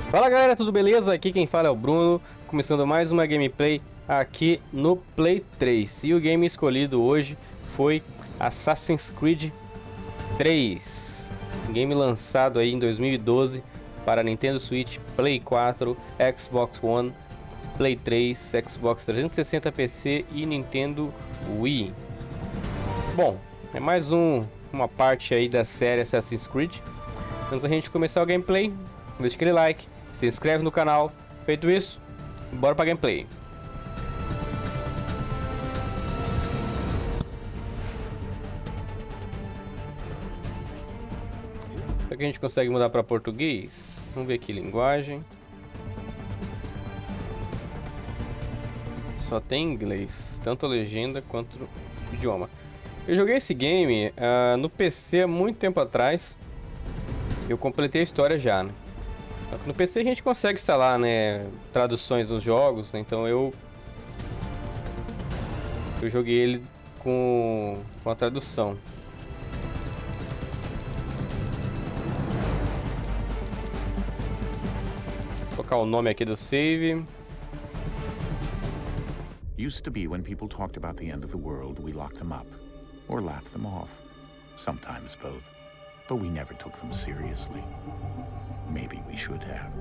Fala galera, tudo beleza? Aqui quem fala é o Bruno, começando mais uma gameplay aqui no Play 3. E o game escolhido hoje foi Assassin's Creed 3, game lançado aí em 2012 para Nintendo Switch, Play 4, Xbox One, Play 3, Xbox 360 PC e Nintendo Wii. Bom, é mais uma parte aí da série Assassin's Creed. Antes da gente começar o gameplay, deixa aquele like, se inscreve no canal. Feito isso, bora pra gameplay. Será que a gente consegue mudar para português? Vamos ver aqui, linguagem. Só tem inglês, tanto a legenda quanto o idioma. Eu joguei esse game no PC há muito tempo atrás. Eu completei a história já, né? No PC a gente consegue instalar, né, traduções dos jogos, né? Então eu joguei ele com a tradução. Vou colocar o nome aqui do save. Used to be when people talked about the end of the world, we locked them up or laughed them off. Sometimes both. But we never took them seriously. Maybe we should have.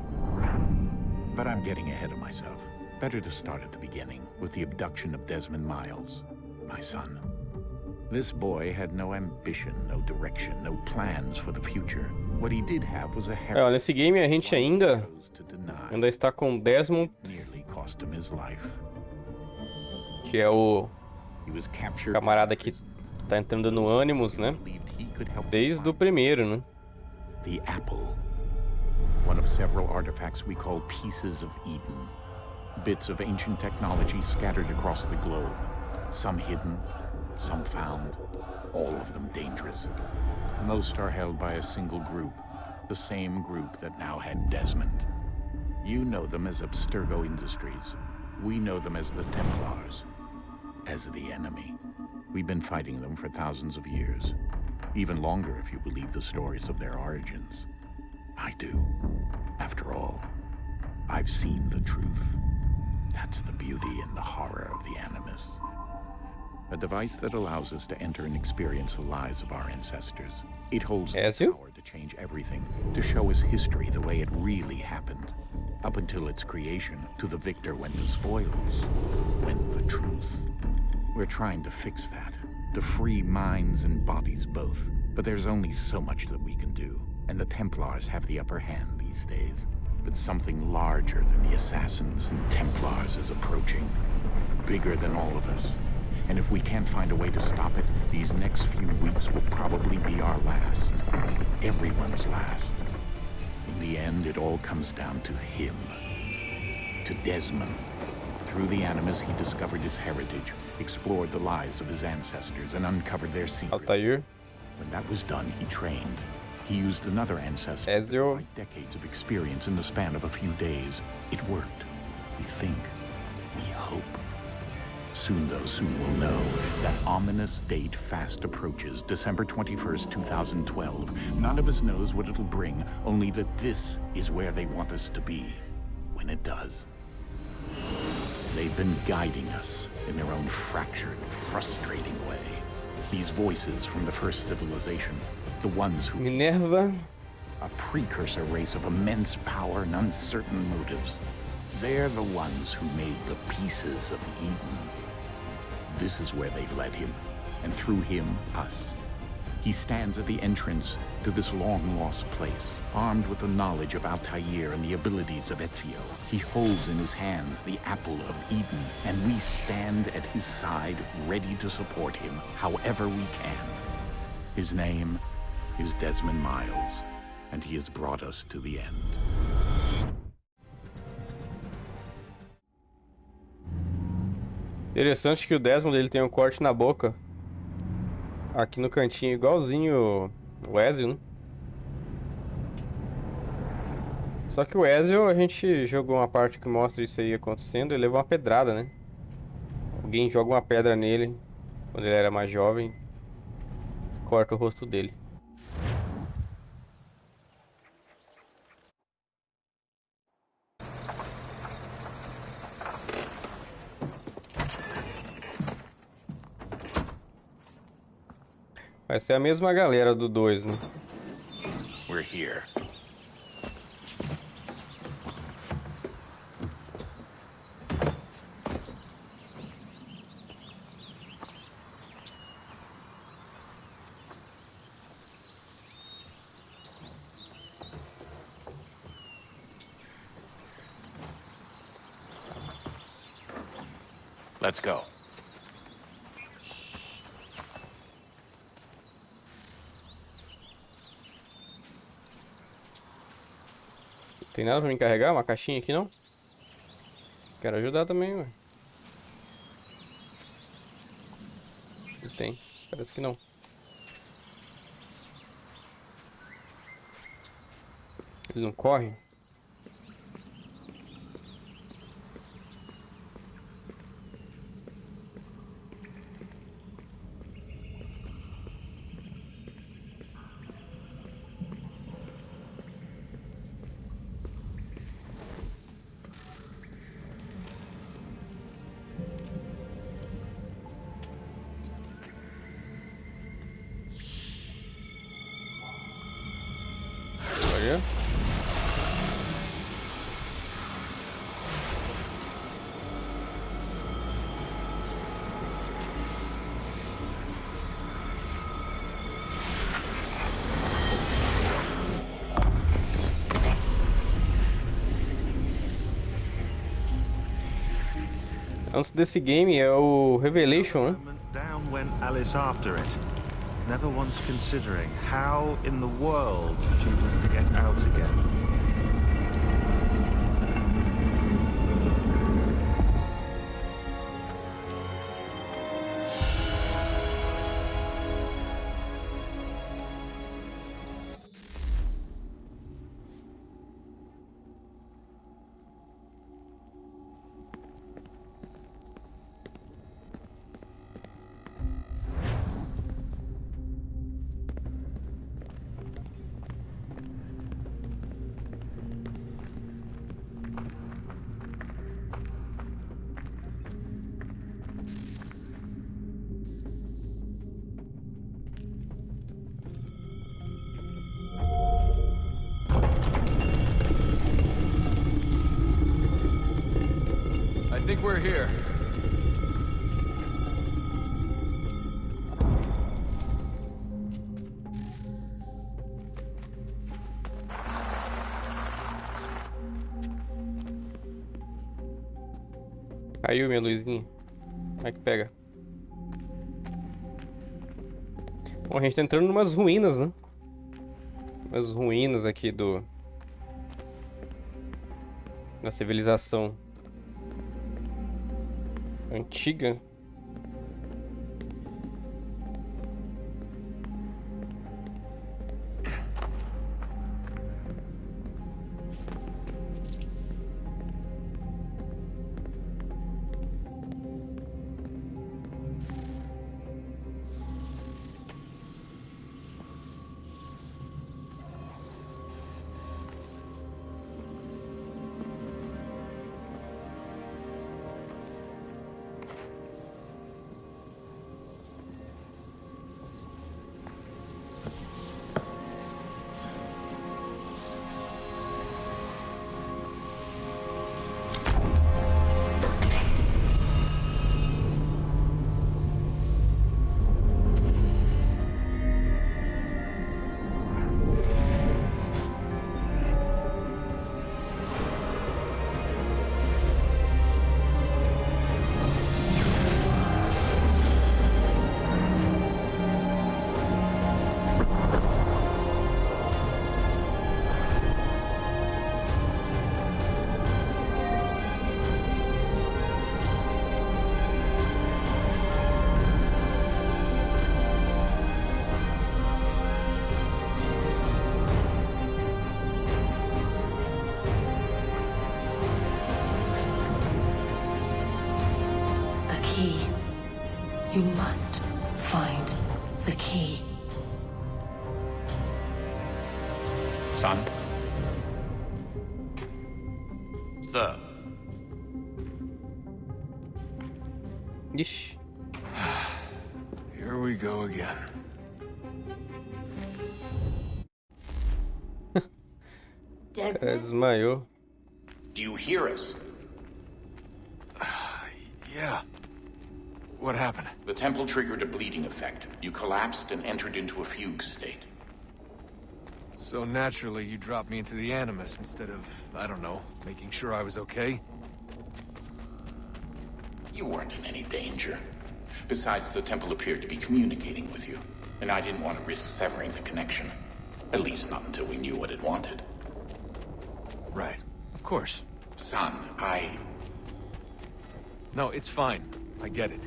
But I'm getting ahead of myself. Better to start at the beginning, with the abduction of Desmond Miles, my son. This boy had no ambition, no direction, no plans for the future. What he did have was a Olha, nesse game a gente ainda está com Desmond, que é o camarada que tá entrando no Animus, né? Desde o primeiro, né? The apple. One of several artifacts we call pieces of Eden. Bits of ancient technology scattered across the globe. Some hidden, some found, all of them dangerous. Most are held by a single group, the same group that now had Desmond. You know them as Abstergo Industries. We know them as the Templars, as the enemy. We've been fighting them for thousands of years. Even longer if you believe the stories of their origins. I do. After all, I've seen the truth. That's the beauty and the horror of the Animus. A device that allows us to enter and experience the lives of our ancestors. It holds the power to change everything, to show us history the way it really happened. Up until its creation, to the victor went the spoils, went the truth. We're trying to fix that, to free minds and bodies both. But there's only so much that we can do, and the Templars have the upper hand these days. But something larger than the Assassins and Templars is approaching, bigger than all of us. And if we can't find a way to stop it, these next few weeks will probably be our last. Everyone's last. In the end, it all comes down to him. To Desmond. Through the Animus, he discovered his heritage, explored the lives of his ancestors, and uncovered their secrets. Altair. When that was done, he trained. He used another ancestor to provide decades of experience in the span of a few days. It worked. We think. We hope. Soon, though, soon we'll know. That ominous date fast approaches, December 21st, 2012. None of us knows what it'll bring, only that this is where they want us to be, when it does. They've been guiding us in their own fractured, frustrating way. These voices from the first civilization, the ones who... Minerva. A precursor race of immense power and uncertain motives. They're the ones who made the pieces of Eden. This is where they've led him, and through him, us. He stands at the entrance to this long-lost place, armed with the knowledge of Altair and the abilities of Ezio. He holds in his hands the apple of Eden, and we stand at his side, ready to support him however we can. His name is Desmond Miles, and he has brought us to the end. Interessante que o Desmond ele tem um corte na boca aqui no cantinho, igualzinho o Ezio, né? Só que o Ezio, a gente jogou uma parte que mostra isso aí acontecendo, ele levou uma pedrada, né? Alguém joga uma pedra nele quando ele era mais jovem, corta o rosto dele. Vai ser a mesma galera do 2, né? We're here. Let's go. Tem nada pra me carregar? Uma caixinha aqui, não? Quero ajudar também, ué. Não tem. Parece que não. Ele não corre? Olha. Antes desse game é o Revelation, né? Down went Alice after it, never once considering how in the world she was to get out again. I think we're here. Caiu minha luzinha. Como é que pega? Bom, a gente tá entrando numas ruínas, né? Umas ruínas aqui da civilização antiga. You must find the key. Son? Sir. Ixi. Here we go again. Cara, desmaiou. Do you hear us? Yeah. What happened? The temple triggered a bleeding effect. You collapsed and entered into a fugue state. So naturally, you dropped me into the Animus instead of, I don't know, making sure I was okay? You weren't in any danger. Besides, the temple appeared to be communicating with you, and I didn't want to risk severing the connection. At least not until we knew what it wanted. Right. Of course. Son, No, it's fine. I get it.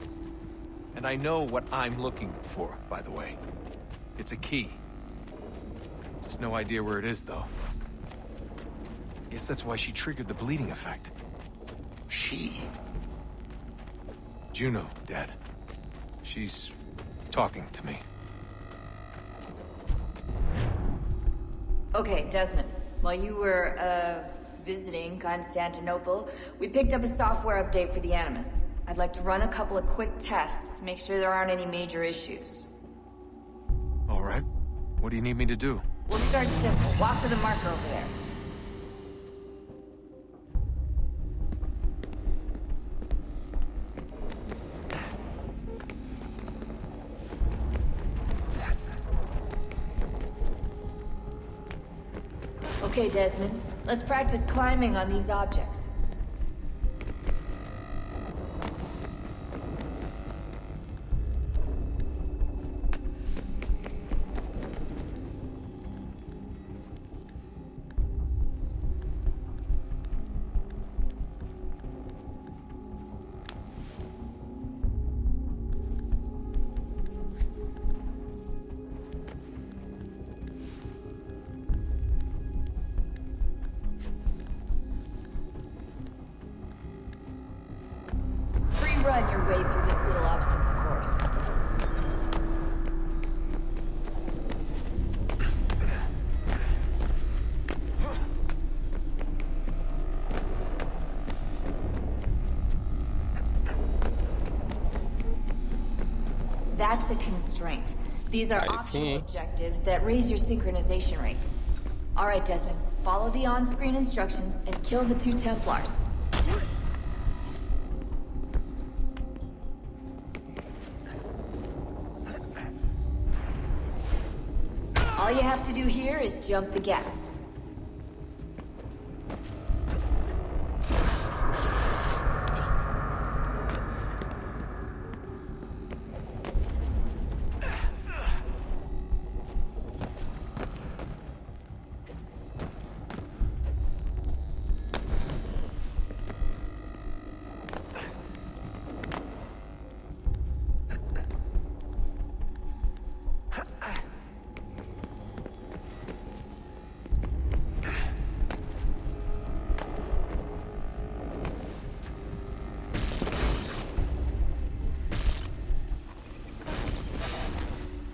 And I know what I'm looking for, by the way. It's a key. Just no idea where it is, though. Guess that's why she triggered the bleeding effect. She? Juno, Dad. She's talking to me. Okay, Desmond. While you were, visiting Constantinople, we picked up a software update for the Animus. I'd like to run a couple of quick tests, make sure there aren't any major issues. All right. What do you need me to do? We'll start simple. Walk to the marker over there. Okay, Desmond. Let's practice climbing on these objects. Run your way through this little obstacle course. That's a constraint. These are optional objectives that raise your synchronization rate. All right, Desmond. Follow the on-screen instructions and kill the 2 Templars. All you have to do here is jump the gap.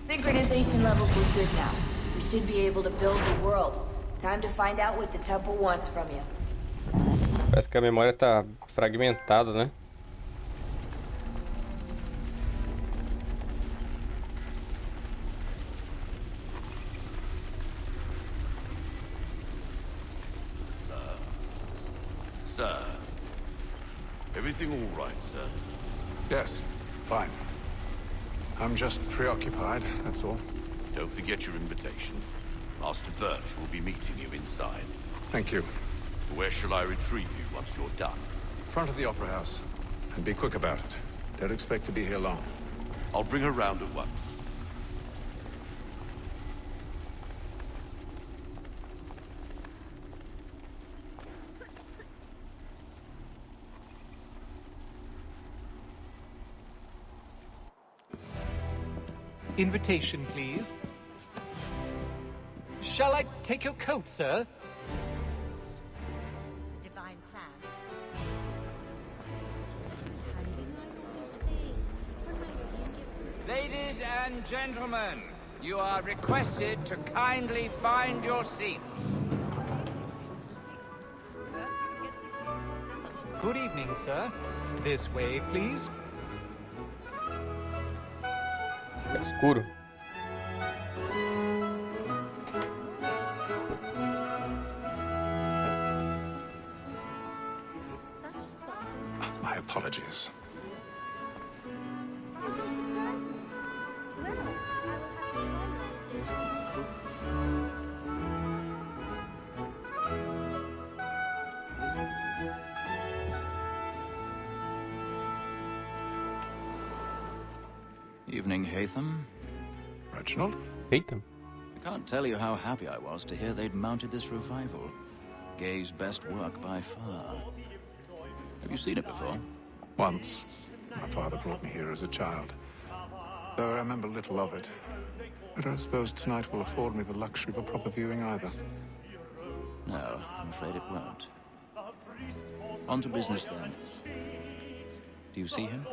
Synchronization levels look good now. We should be able to build the world. Time to find out what the temple wants from you. Parece que a memória tá fragmentada, né? Sir. Everything all right, sir? Yes, fine. I'm just preoccupied, that's all. Don't forget your invitation. Master Birch will be meeting you inside. Thank you. Where shall I retrieve you once you're done? Front of the Opera House. And be quick about it. Don't expect to be here long. I'll bring her round at once. Invitation, please. Shall I take your coat, sir? Divine plans. Ladies and gentlemen, you are requested to kindly find your seats. Good evening, sir. This way, please. É escuro. apologies. Evening, Haytham. Reginald? Haytham? I can't tell you how happy I was to hear they'd mounted this revival. Gay's best work by far. Have you seen it before? Once. My father brought me here as a child. Though I remember little of it. I don't suppose tonight will afford me the luxury of a proper viewing either. No, I'm afraid it won't. On to business then. Do you see him?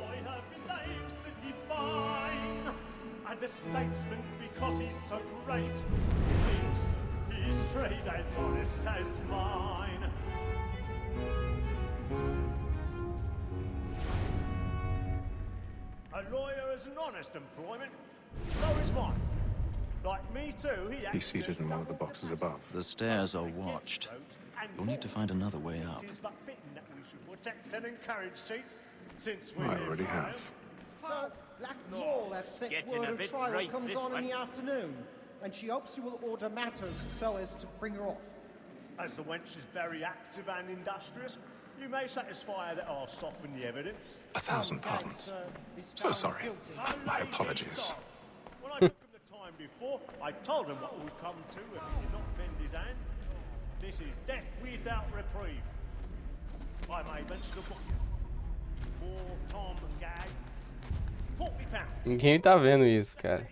And the statesman, because he's so great, thinks his trade as honest as mine. A lawyer is an honest employment, so is mine. Like me too, He's seated in one of the boxes above. The stairs are watched. You'll need to find another way up. It is but fitting that we should protect and encourage cheats, since we I already have. So, Black Mall has sent word of trial comes on in the afternoon, and she hopes you will order matters so as to bring her off. As the wench is very active and industrious, you may satisfy her that I'll soften the evidence. 1,000 pardons. So sorry. My apologies. When I took him the time before, I told him what it would come to if he did not bend his hand. This is death without reprieve. I may mention the book. For Tom and Gag. Ninguém tá vendo isso, cara.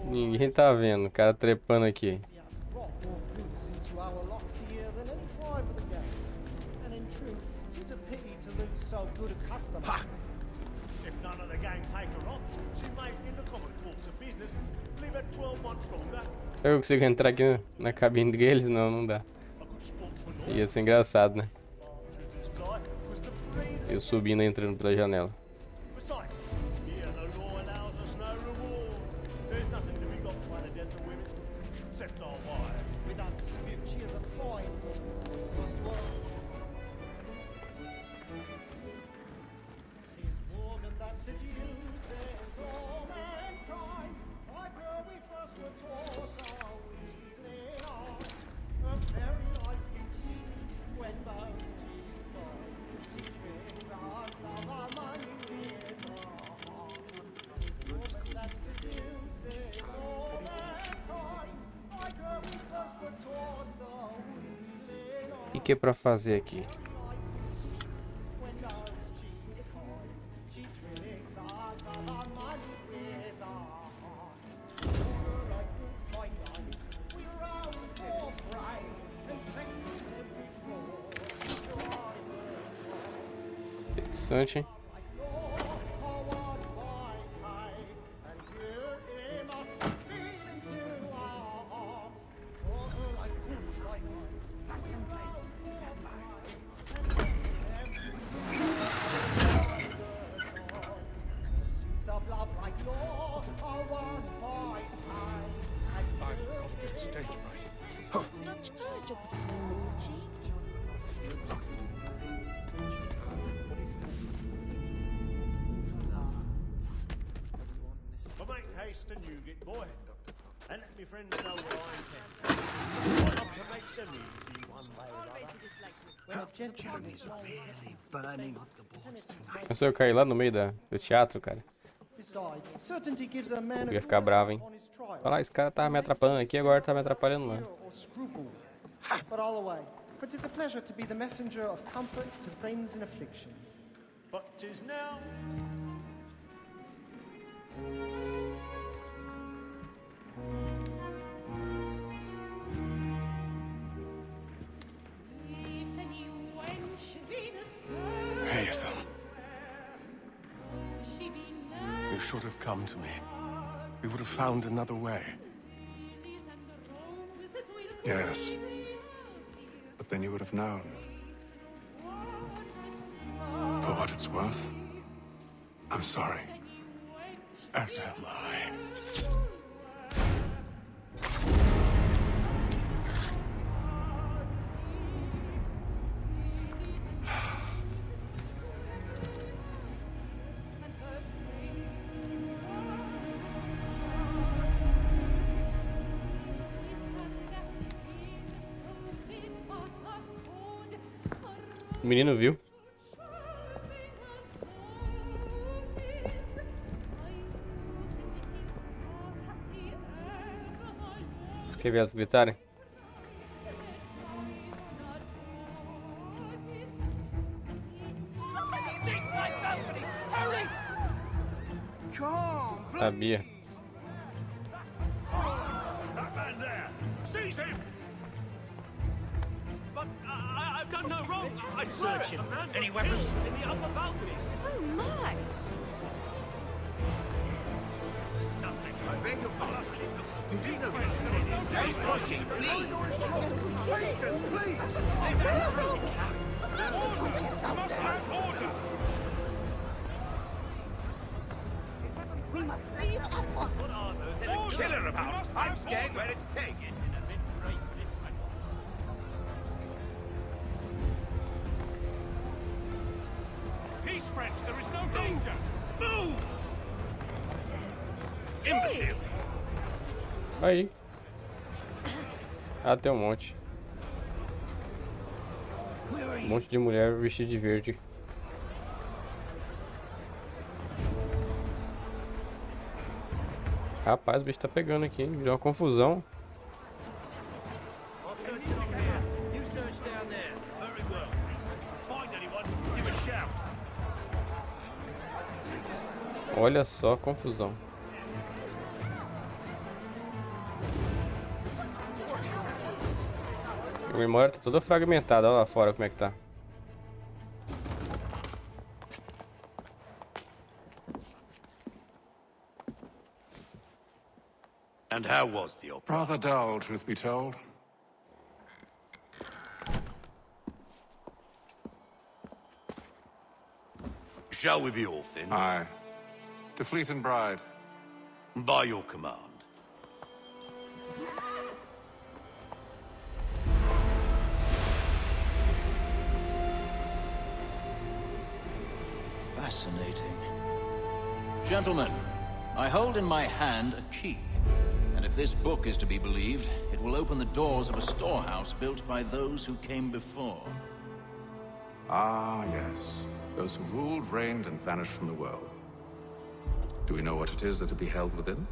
Ninguém tá vendo o cara trepando aqui. Eu consigo entrar aqui na cabine deles? Não, não dá. Ia ser engraçado, né? Eu subindo e entrando pela janela. O que é pra fazer aqui? Interessante, hein? Se eu cair lá no meio do teatro, cara, eu ia ficar bravo, hein? Olha lá, esse cara tava me atrapalhando aqui, agora tá me atrapalhando lá. Haytham. You should have come to me. We would have found another way. Yes. But then you would have known. For what it's worth, I'm sorry. As am I. O menino viu. Quer ver elas gritarem? Sabia. That man there! Seize him! But I've done no wrong. I swear it. Any weapons? In the upper balcony. Oh my! Nothing. I beg your pardon. Did you know this? Hey, Rossi, please! Patience, please! Order! Must have order! We must leave at once. What are those? There's a killer about. I'm scared where it's safe. Peace, friends. There is no danger. Move! Imbecile! Aí. Ah, tem um monte. Um monte de mulher vestida de verde. Rapaz, o bicho tá pegando aqui, hein? Virou uma confusão. Olha só a confusão. A memória tá toda fragmentada, olha lá fora como é que tá. And how was the opera? Rather dull, truth be told. Shall we be off then? Aye. To Fleet and Bride. By your command. Fascinating. Gentlemen, I hold in my hand a key. And if this book is to be believed, it will open the doors of a storehouse built by those who came before. Ah, yes. Those who ruled, reigned, and vanished from the world. Do we know what it is that to be held within?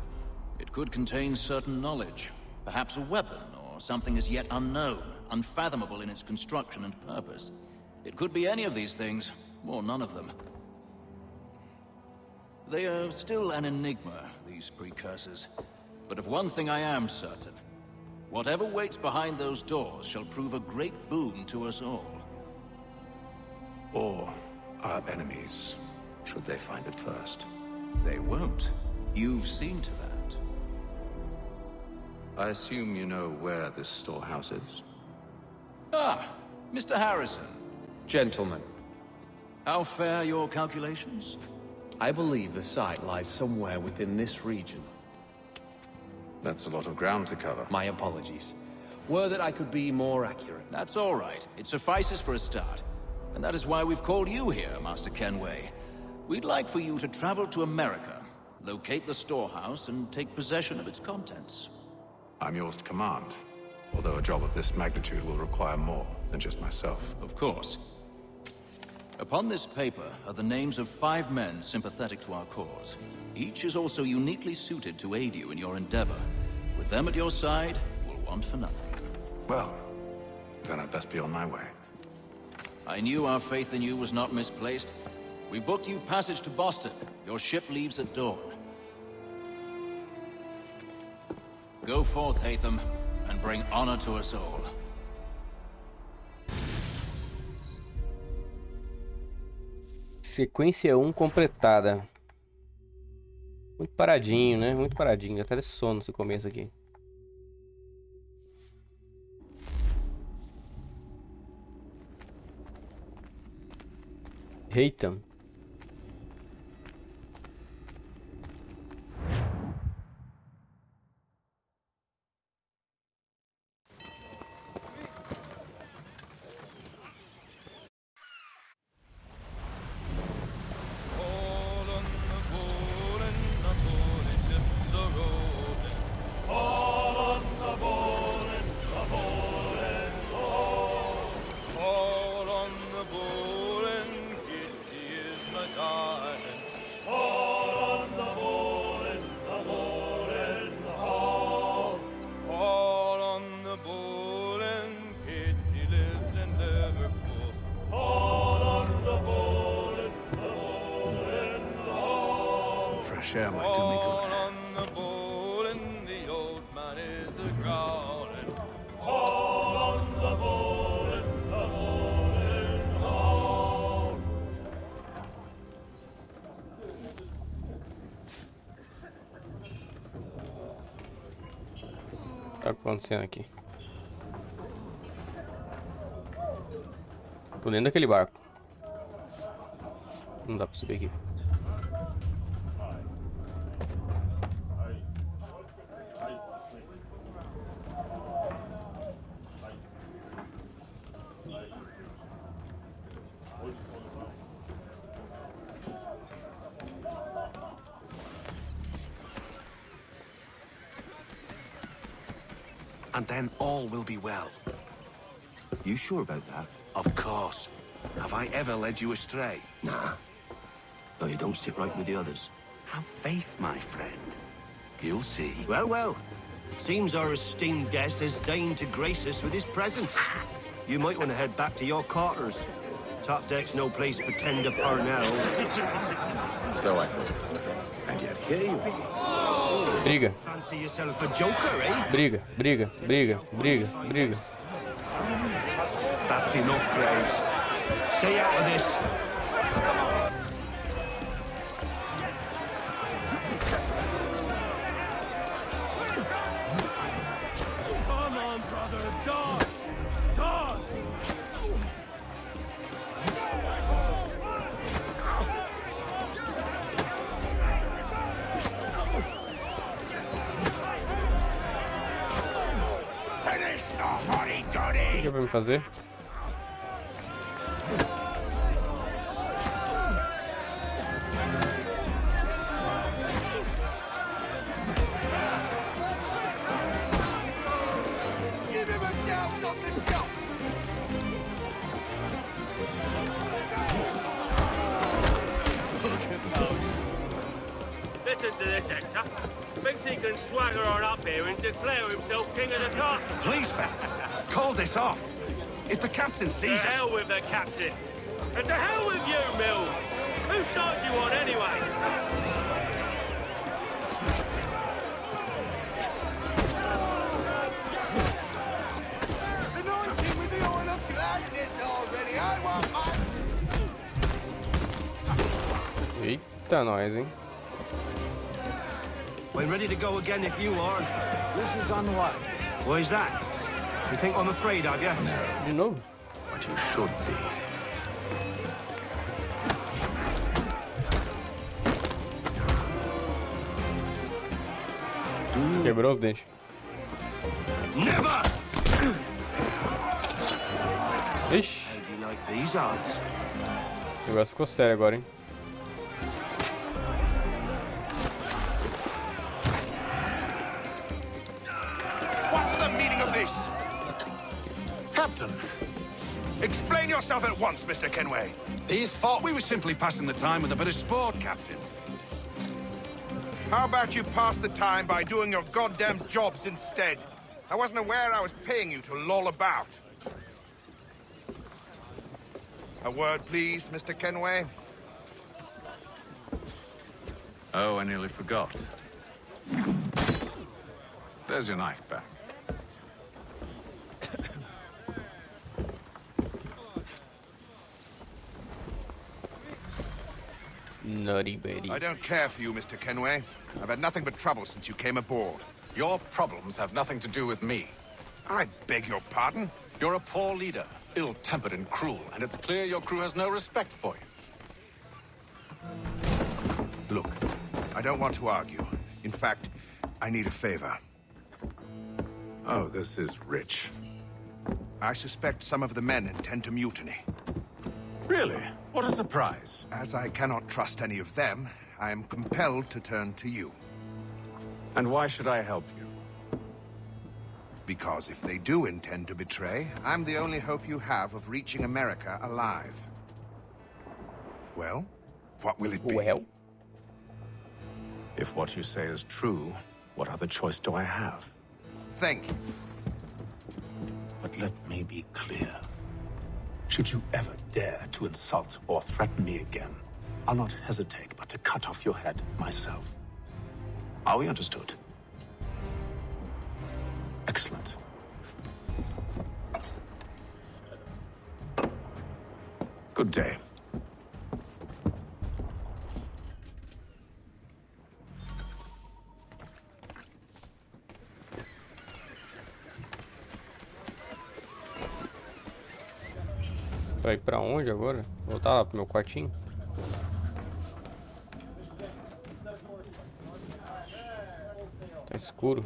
It could contain certain knowledge. Perhaps a weapon, or something as yet unknown, unfathomable in its construction and purpose. It could be any of these things, or none of them. They are still an enigma, these precursors. But of one thing I am certain. Whatever waits behind those doors shall prove a great boon to us all. Or our enemies, should they find it first. They won't. You've seen to that. I assume you know where this storehouse is? Ah, Mr. Harrison. Gentlemen, How fare your calculations? I believe the site lies somewhere within this region. That's a lot of ground to cover. My apologies. Were that I could be more accurate. That's all right. It suffices for a start. And that is why we've called you here, Master Kenway. We'd like for you to travel to America, locate the storehouse, and take possession of its contents. I'm yours to command, although a job of this magnitude will require more than just myself. Of course. Upon this paper are the names of 5 men sympathetic to our cause. Each is also uniquely suited to aid you in your endeavor. With them at your side, you will want for nothing. Well, then I'd best be on my way. I knew our faith in you was not misplaced. We've booked you passage to Boston. Your ship leaves at dawn. Go forth, Hatham, and bring honor to us all. Sequência 1 completada. Muito paradinho, né? Muito paradinho. Até desse sono nesse começo aqui. Hatham. fresh air might do me good. O que tá acontecendo aqui? Tô dentro daquele barco. Não dá pra subir aqui. And then all will be well. You sure about that? Of course. Have I ever led you astray? Nah. Though you don't sit right with the others. Have faith, my friend. You'll see. Well, well. Seems our esteemed guest has deigned to grace us with his presence. You might want to head back to your quarters. Top deck's no place for tender parnell. So I thought. And yet here you are. Briga. Fancy yourself a joker, eh? Briga, briga, briga, briga, briga. That's enough, Graves. Stay out of this. Come on, brother, dodge! Dodge! O que é pra me fazer? Listen to this, Hector. Thinks he can swagger on up here and declare himself king of the castle. Please, fellas, call this off. If the captain sees To us... hell with the captain. And to hell with you, Mills. Whose side do you on, anyway? Anointing with the oil of gladness already. I want my... Eita, nós, hein? I'm ready to go again if you are. This is unwise. Why is that? You think I'm afraid of you? De novo? But you should be. Quebrou os dentes. Never! Ixi. How do you like these odds? O negócio ficou sério agora, hein? What's the meaning of this? Captain, Explain yourself at once, Mr. Kenway. these thought we were simply passing the time with a bit of sport, Captain. How about you pass the time by doing your goddamn jobs instead? I wasn't aware I was paying you to loll about. A word, please, Mr. Kenway. Oh, I nearly forgot. There's your knife back. Nutty Betty. I don't care for you, Mr. Kenway. I've had nothing but trouble since you came aboard. Your problems have nothing to do with me. I beg your pardon? You're a poor leader, ill-tempered and cruel, and it's clear your crew has no respect for you. Look, I don't want to argue. In fact, I need a favor. Oh, this is rich. I suspect some of the men intend to mutiny. Really? What a surprise. As I cannot trust any of them, I am compelled to turn to you. And why should I help you? Because if they do intend to betray, I'm the only hope you have of reaching America alive. Well, what will it be? Well? If what you say is true, what other choice do I have? Thank you. But let me be clear. Should you ever dare to insult or threaten me again, I'll not hesitate but to cut off your head myself. Are we understood? Excellent. Good day. Pra ir pra onde agora? Voltar lá pro meu quartinho? Tá escuro.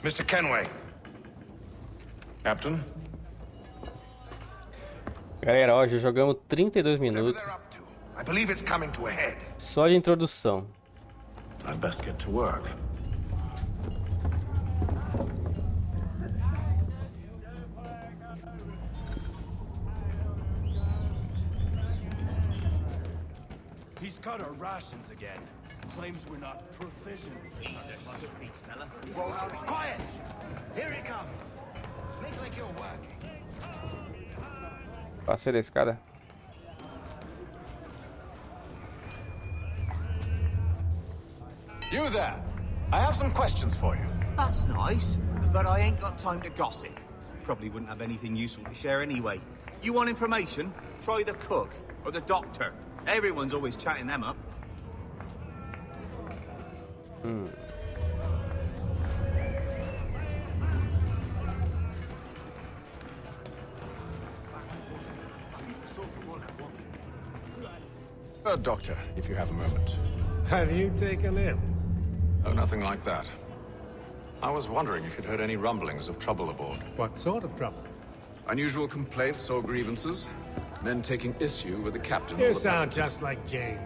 Mr. Kenway. Captain? Galera, ó, já jogamos 32 minutos. I believe it's coming to a head. Só de introdução. I'd best get to work. He's cut our rations again. Claims we're not provisioned. Quiet! Here he comes. Make like you're working. Passei da escada. You there! I have some questions for you. That's nice, but I ain't got time to gossip. Probably wouldn't have anything useful to share anyway. You want information? Try the cook or the doctor. Everyone's always chatting them up. Doctor, if you have a moment. Have you taken him? Oh, nothing like that. I was wondering if you'd heard any rumblings of trouble aboard. What sort of trouble? Unusual complaints or grievances? Men taking issue with the captain You or the sound passengers? just like James.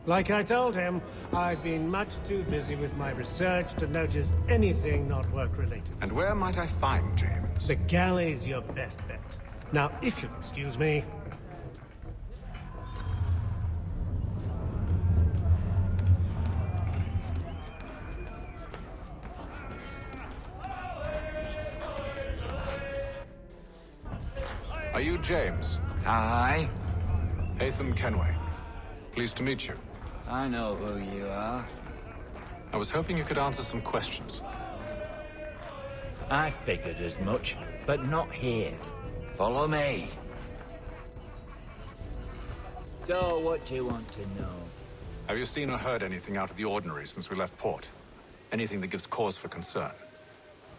Like I told him, I've been much too busy with my research to notice anything not work-related. And where might I find James? The galley's your best bet. Now, if you'll excuse me... Are you James? Aye. Hatham Kenway. Pleased to meet you. I know who you are. I was hoping you could answer some questions. I figured as much, but not here. Follow me. So, what do you want to know? Have you seen or heard anything out of the ordinary since we left port? Anything that gives cause for concern?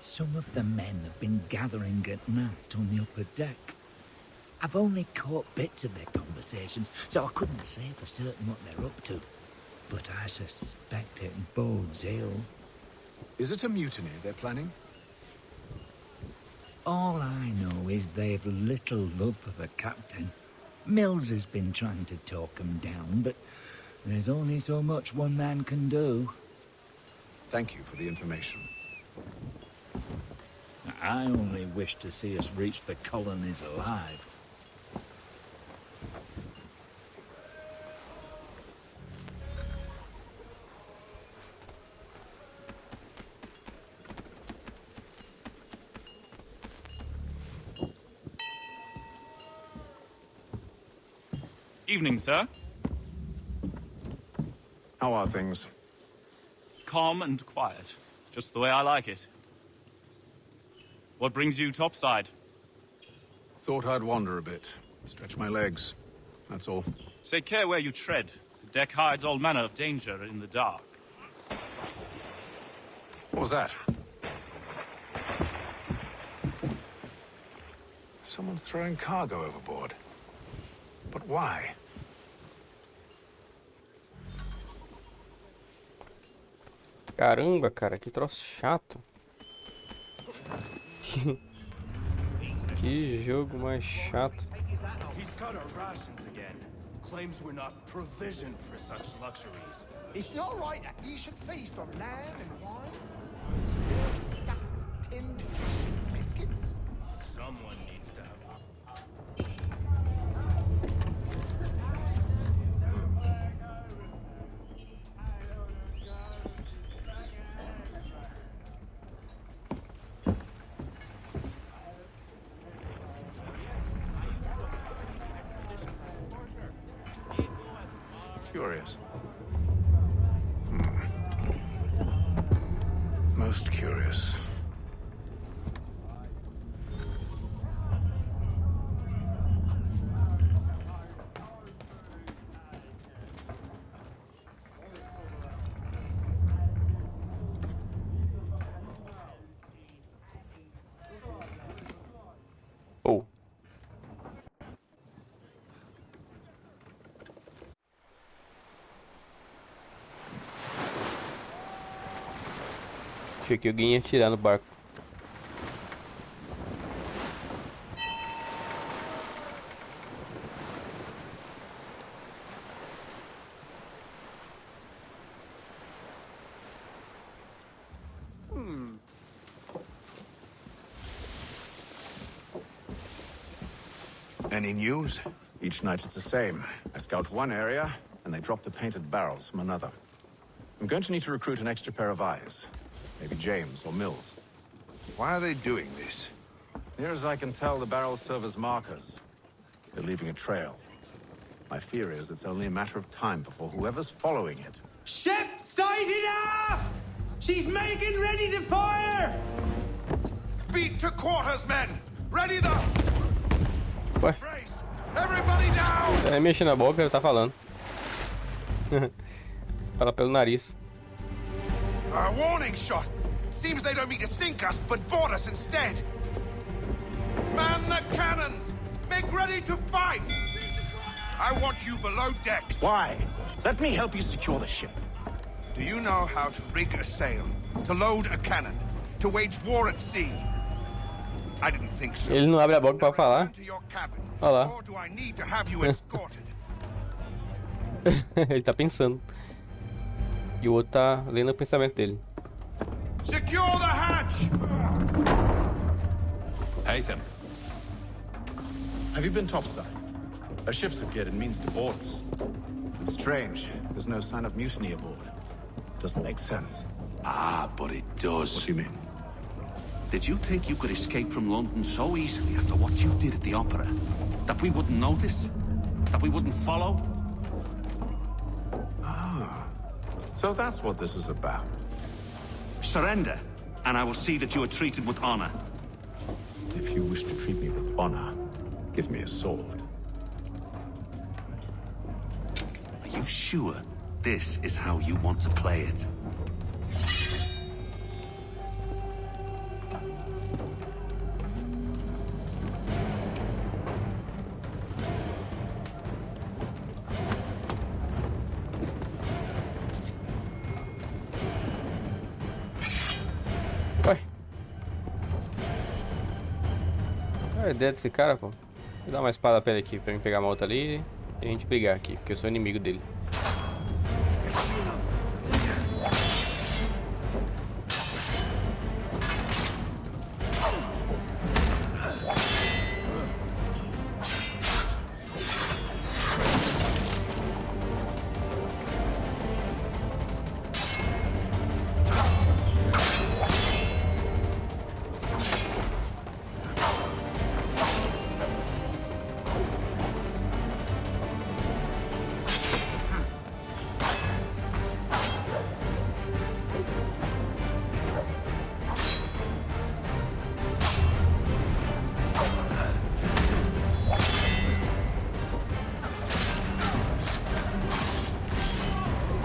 Some of the men have been gathering at night on the upper deck. I've only caught bits of their conversations, so I couldn't say for certain what they're up to. But I suspect it bodes ill. Is it a mutiny they're planning? All I know is they've little love for the captain. Mills has been trying to talk him down, but there's only so much one man can do. Thank you for the information. I only wish to see us reach the colonies alive. Evening, sir. How are things? Calm and quiet. Just the way I like it. What brings you topside? Thought I'd wander a bit. Stretch my legs. That's all. Take care where you tread. The deck hides all manner of danger in the dark. What was that? Someone's throwing cargo overboard. But why? Caramba, cara, que troço chato. Que jogo mais chato. He's cut our rations again. Claims we're not provisioned for such luxuries. It's not right that you should feast on lamb and wine. Tinned biscuits. Someone needs to have. Curious. Most curious. Oh. Achei que alguém ia atirar no barco. Any news? Each night it's the same. I scout one area, and they drop the painted barrels from another. I'm going to need to recruit an extra pair of eyes. Maybe James or Mills. Why are they doing this? Near as I can tell, the barrels serve as markers. They're leaving a trail. My fear is it's only a matter of time before whoever's following it... Ship sighted aft! She's making ready to fire! Beat to quarters, men! Ready the... Ué? Everybody down! Ele mexe na boca, ele tá falando. Fala pelo nariz. A warning shot! Seems they don't mean to sink us, but board us instead! Man the cannons! Make ready to fight! I want you below decks! Why? Let me help you secure the ship. Do you know how to rig a sail? To load a cannon? To wage war at sea? I didn't think so. Ele não abre a boca pra falar. Olha lá. Or do I need to have you escorted? Ele tá pensando. E o outro tá lendo o pensamento dele. Secure the hatch! Haytham. Have you been topside? A ship's appeared and means to board us. It's strange. There's no sign of mutiny aboard. Doesn't make sense. Ah, but it does. What do you mean? Did you think you could escape from London so easily after what you did at the opera? That we wouldn't notice? That we wouldn't follow? Ah, so that's what this is about. Surrender, and I will see that you are treated with honor. If you wish to treat me with honor, give me a sword. Are you sure this is how you want to play it? Qual a ideia desse cara, pô? Vou dar uma espada pra ele aqui, pra mim pegar uma outra ali e a gente brigar aqui, porque eu sou inimigo dele.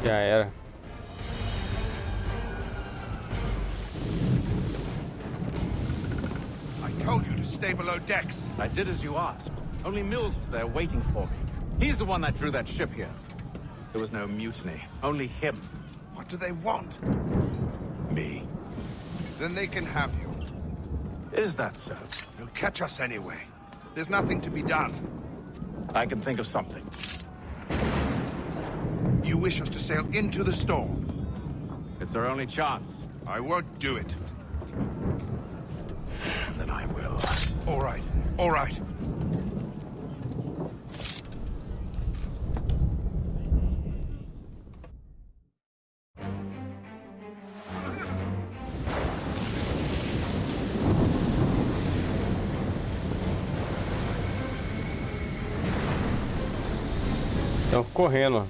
Já era. I told you to stay below decks. I did as you asked. Only Mills was there waiting for me. He's the one that drew that ship here. There was no mutiny, only him. What do they want? Me. Then they can have you. Is that so? They'll catch us anyway. There's nothing to be done. I can think of something. You wish us to sail into the storm? It's our only chance. I won't do it. Then I will. All right, all right. Estão correndo.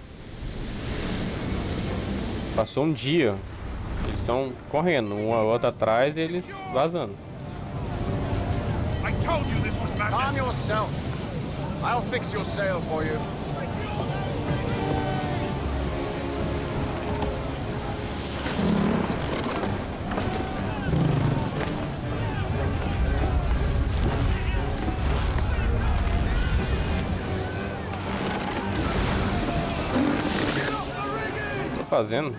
Passou um dia. Eles estão correndo, um ao outro atrás e eles vazando. I told you this was madness. Calm yourself. I'll fix your sail for you. O que tô fazendo?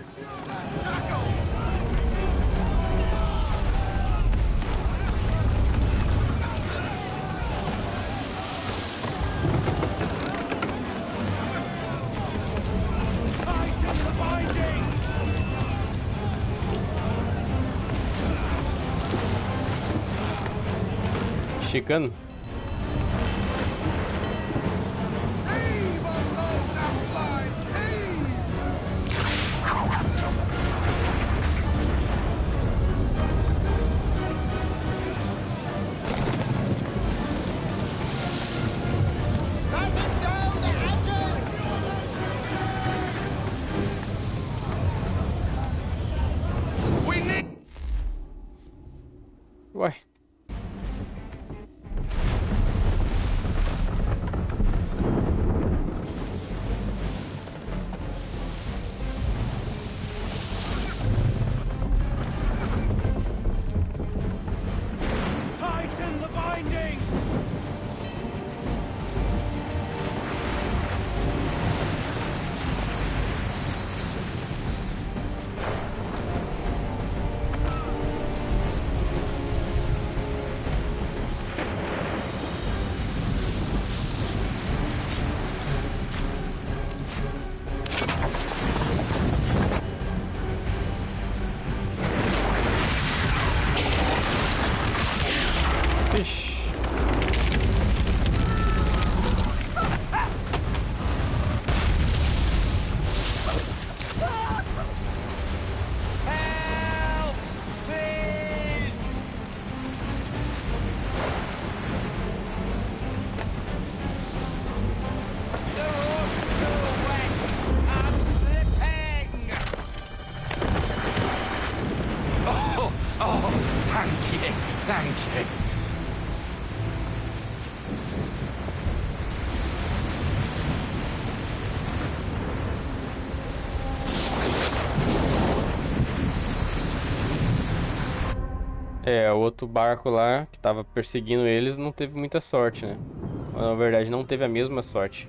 Esticando. Ué. Tighten the binding! Ixi. Help! Please! The rope's too wet! I'm slipping! Oh, thank you, thank you. É, o outro barco lá que tava perseguindo eles não teve muita sorte, né? Na verdade, não teve a mesma sorte.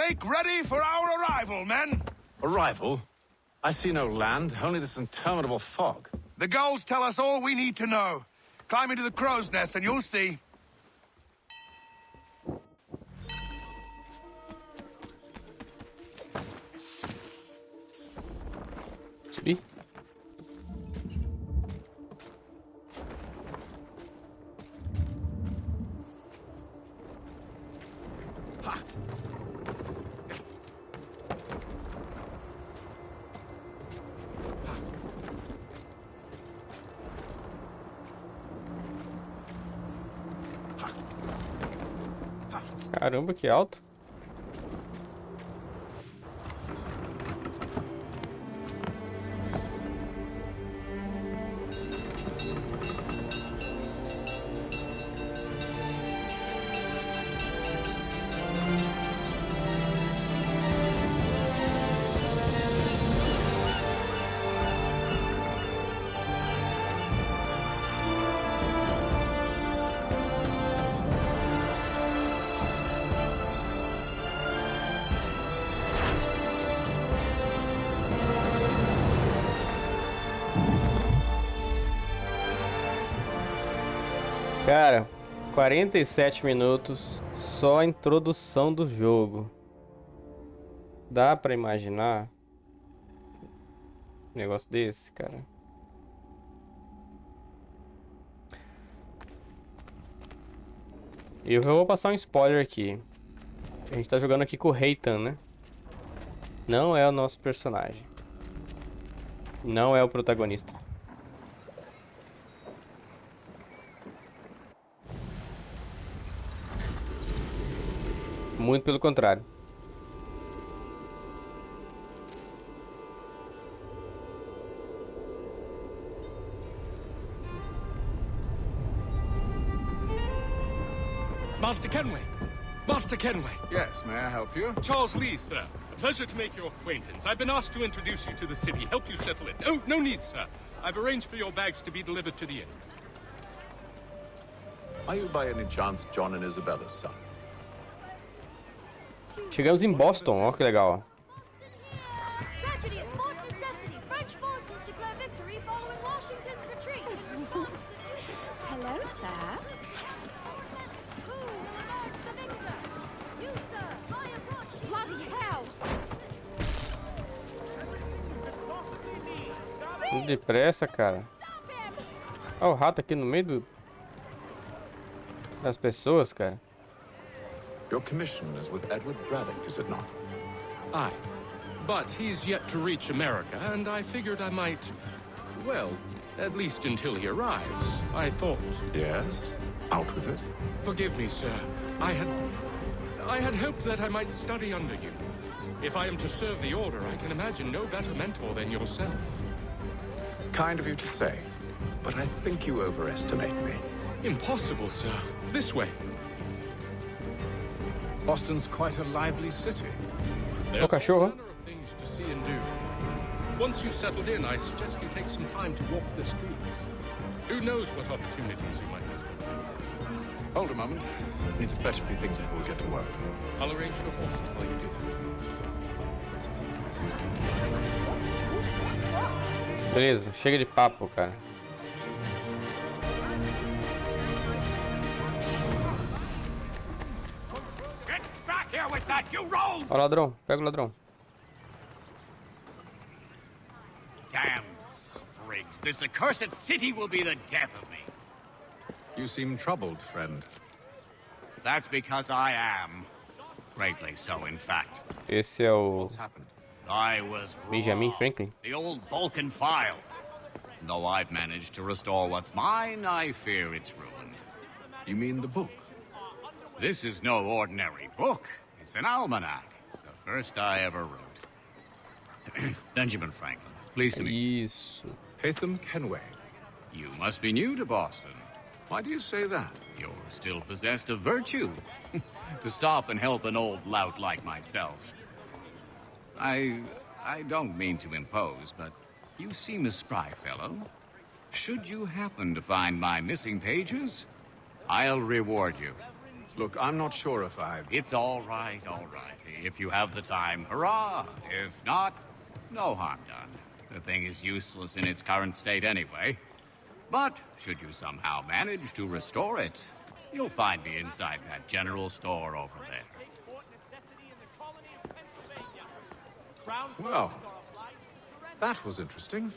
Make ready for our arrival, men! Arrival? I see no land, only this interminable fog. The gulls tell us all we need to know. Climb into the crow's nest and you'll see. Subir. Caramba, que alto. Cara, 47 minutos, só a introdução do jogo. Dá pra imaginar um negócio desse, cara? Eu vou passar um spoiler aqui. A gente tá jogando aqui com o Reitan, né? Não é o nosso personagem. Não é o protagonista. Muito pelo contrário. Master Kenway! Master Kenway! Yes, may I help you? Charles Lee, sir. A pleasure to make your acquaintance. I've been asked to introduce you to the city, help you settle in. Oh, no need, sir. I've arranged for your bags to be delivered to the inn. Are you by any chance John and Isabella's son? Chegamos em Boston, ó que legal. Tragedy of fourth necessity. French forces declare victory following Washington's retreat. In response, the Hello, sir. Who will avenge the victor? You, sir. I have brought you. Bloody hell! Tudo depressa, cara. Olha o rato aqui no meio das pessoas, cara. Your commission is with Edward Braddock, is it not? Aye. But he's yet to reach America, and I figured I might... Well, at least until he arrives, I thought... Yes? Out with it. Forgive me, sir. I had hoped that I might study under you. If I am to serve the Order, I can imagine no better mentor than yourself. Kind of you to say, but I think you overestimate me. Impossible, sir. This way. Boston's quite a lively city. O cachorro. Things to see and do. Once you've settled in, I suggest you take some time to walk the streets. Who knows what opportunities you might discover. Hold a moment. I need to fetch a few things before we get to work. I'll arrange for horses while you do that. Beleza, chega de papo, cara. Ó o ladrão, pega o ladrão. Damned sprigs, this accursed city will be the death of me. You seem troubled, friend. That's because I am. Greatly so, in fact. Esse é o... What's happened? I was Benjamin wrong. Franklin. The old Balkan file. Though I've managed to restore what's mine, I fear it's ruined. You mean the book? This is no ordinary book. It's an almanac. The first I ever wrote. Benjamin Franklin. Pleased to meet you. Haytham Kenway. You must be new to Boston. Why do you say that? You're still possessed of virtue. To stop and help an old lout like myself. I don't mean to impose, but you seem a spry fellow. Should you happen to find my missing pages, I'll reward you. Look, I'm not sure if It's all right, all right. If you have the time, hurrah! If not, no harm done. The thing is useless in its current state anyway. But should you somehow manage to restore it, you'll find me inside that general store over there. Well, that was interesting.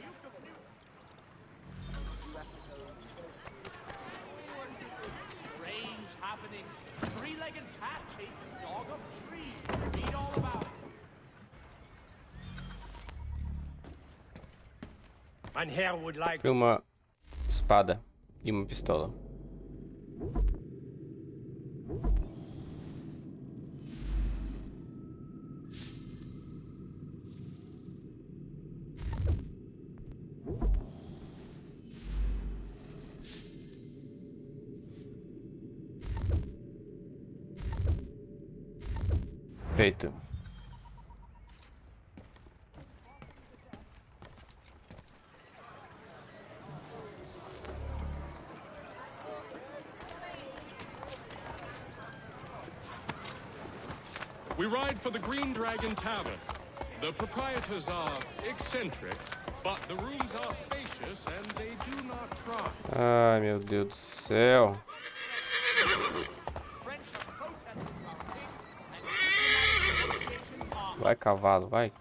Strange happening. Three-legged cat chases dog up tree. Read all about it. Mein Herr would like... Uma espada e uma pistola. Feito. We ride for the Green Dragon Tavern. The proprietors are eccentric, but the rooms are spacious and they do not cry. Ai, meu Deus do céu. Vai, cavalo, vai.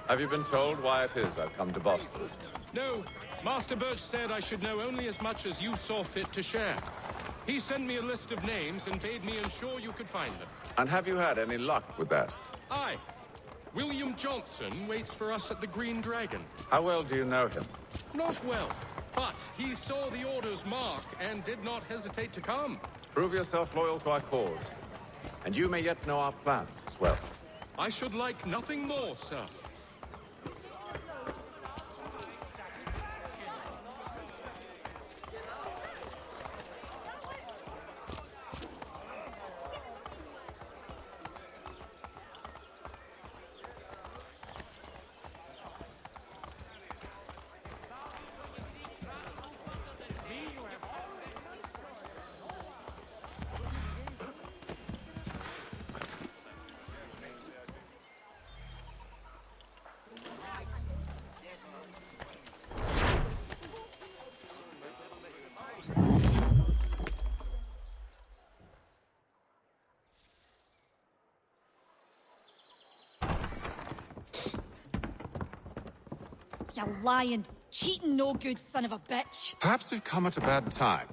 Have you been told why it is I've come to Boston? No, Master Birch said I should know only as much as you saw fit to share. He sent me a list of names and bade me ensure you could find them. And have you had any luck with that? Aye. William Johnson waits for us at the Green Dragon. How well do you know him? Not well, but he saw the order's mark and did not hesitate to come. Prove yourself loyal to our cause. And you may yet know our plans as well. I should like nothing more, sir. You lying, cheating, no good son of a bitch. Perhaps we've come at a bad time.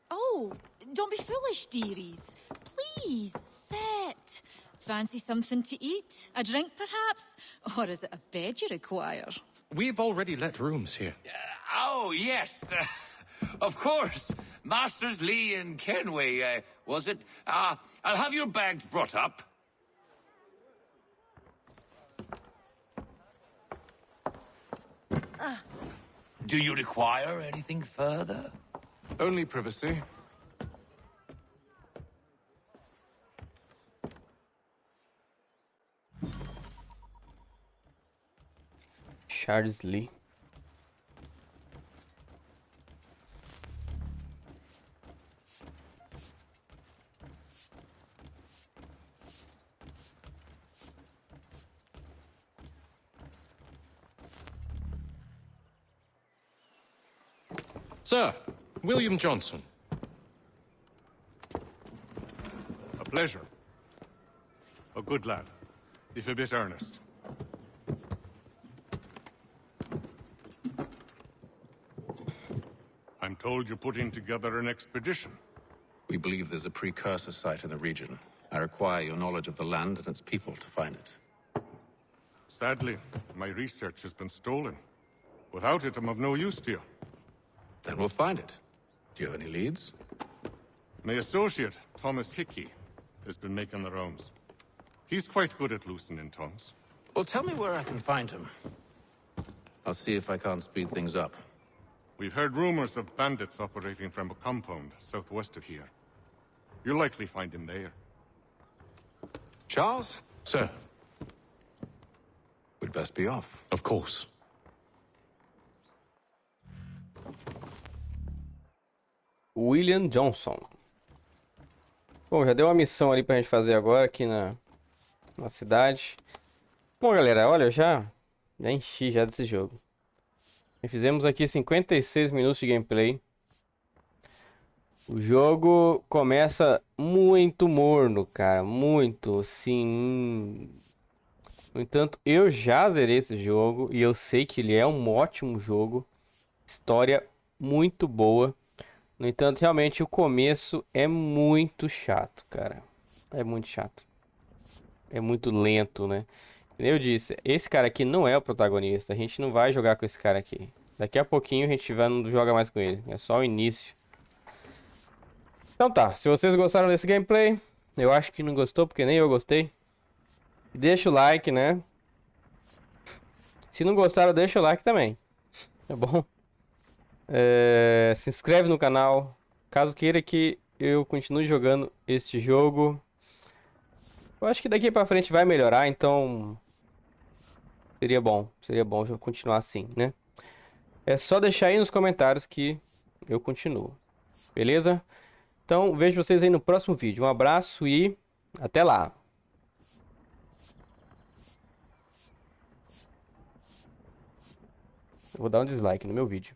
Oh, don't be foolish, dearies. Please, sit. Fancy something to eat? A drink, perhaps? Or is it a bed you require? We've already let rooms here. Oh, yes. Of course. Masters Lee and Kenway, was it? I'll have your bags brought up. Do you require anything further? Only privacy. Charles Lee. Sir, William Johnson. A pleasure. A good lad, if a bit earnest. I'm told you're putting together an expedition. We believe there's a precursor site in the region. I require your knowledge of the land and its people to find it. Sadly, my research has been stolen. Without it, I'm of no use to you. Then we'll find it. Do you have any leads? My associate, Thomas Hickey, has been making the rounds. He's quite good at loosening tongues. Well, tell me where I can find him. I'll see if I can't speed things up. We've heard rumors of bandits operating from a compound southwest of here. You'll likely find him there. Charles? Sir. We'd best be off. Of course. William Johnson. Bom, já deu uma missão ali pra gente fazer agora aqui na cidade. Bom, galera, olha, eu já enchi já desse jogo. E fizemos aqui 56 minutos de gameplay. O jogo começa muito morno, cara, muito, assim. No entanto, eu já zerei esse jogo e eu sei que ele é um ótimo jogo. História muito boa. No entanto, realmente o começo é muito chato, cara. É muito chato. É muito lento, né? Como eu disse, esse cara aqui não é o protagonista. A gente não vai jogar com esse cara aqui. Daqui a pouquinho a gente não joga mais com ele. É só o início. Então tá, se vocês gostaram desse gameplay, eu acho que não gostou porque nem eu gostei. Deixa o like, né? Se não gostaram, deixa o like também. Tá bom? Se inscreve no canal. Caso queira que eu continue jogando este jogo. Eu acho que daqui pra frente vai melhorar, então seria bom eu continuar assim, né? É só deixar aí nos comentários que eu continuo. Beleza? Então vejo vocês aí no próximo vídeo. Um abraço e até lá! Eu vou dar um dislike no meu vídeo.